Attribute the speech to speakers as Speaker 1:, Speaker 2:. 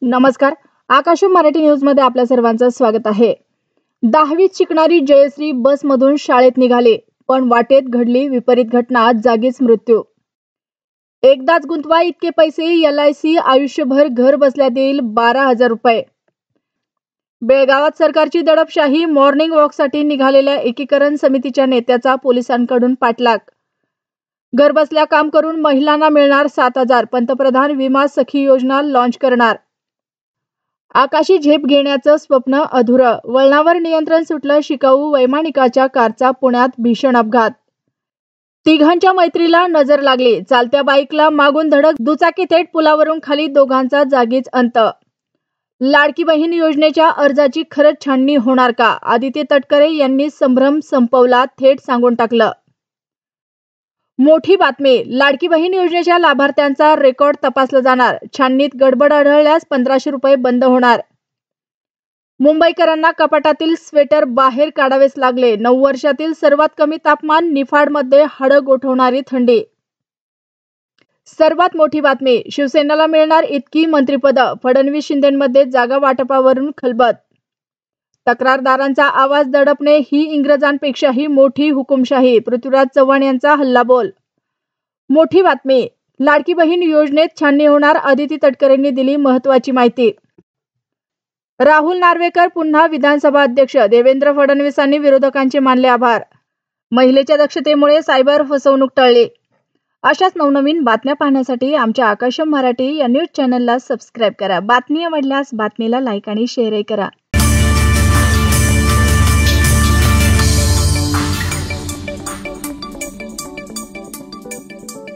Speaker 1: नमस्कार. आकाश मराठी न्यूज मध्ये आपल्या सर्वांचं स्वागत आहे. 10वीत शिकणारी जयश्री बसमधून शाळेत निघाली, पण वाटेत घडली विपरीत घटना, जागीच मृत्यू. एकदाच गुंतवा इतके पैसे, LIC आयुष्यभर घर बसल्या देईल 12,000 रुपये. बेळगावात सरकारची दडपशाही, मॉर्निंग वॉकसाठी निघालेल्या एकीकरण समितीच्या नेत्याचा पोलिसांकडून पाठलाग. घरबसल्या काम करून महिलांना मिळणार 7,000. पंतप्रधान विमा सखी योजना लॉन्च करणार. आकाशी झेप घेण्याचं स्वप्न अधुरं, वळणावर नियंत्रण सुटलं. शिकाऊ वैमानिकाच्या कारचा पुण्यात भीषण अपघात. तिघांच्या मैत्रीला नजर लागली, चालत्या बाईकला मागून धडक, दुचाकी थेट पुलावरून खाली, दोघांचा जागीच अंत. लाडकी बहीण योजनेच्या अर्जाची खरंच छाननी होणार का? आदित्य तटकरे यांनी संभ्रम संपवला, थेट सांगून टाकलं. मोठी बातमी, लाडकी बहीण योजनेच्या लाभार्थ्यांचा रेकॉर्ड तपासला जाणार. छाननीत गडबड आढळल्यास 1,500 रुपये बंद होणार. मुंबईकरांना कपाटातील स्वेटर बाहेर काढावेच लागले. 9 वर्षातील सर्वात कमी तापमान, निफाडमध्ये हाडं गोठवणारी थंडी. सर्वात मोठी बातमी, शिवसेनेला मिळणार इतकी मंत्रिपदं, फडणवीस शिंदेमध्ये जागा वाटपावरून खलबत. तक्रारदारांचा आवाज दडपणे ही इंग्रजांपेक्षाही मोठी हुकुमशाही, पृथ्वीराज चव्हाण यांचा हल्लाबोल. मोठी बातमी, लाडकी बहीण योजनेत छाननी होणार, आदित्य तटकरेंनी दिली महत्त्वाची माहिती. राहुल नार्वेकर पुन्हा विधानसभा अध्यक्ष, देवेंद्र फडणवीसांनी विरोधकांचे मानले आभार. महिलेच्या दक्षतेमुळे सायबर फसवणूक टळली. अशाच नवनवीन बातम्या पाहण्यासाठी आमच्या आकाश मराठी या न्यूज चॅनलला सबस्क्राईब करा. बातमी आवडल्यास बातमीला लाईक आणि शेअरही करा.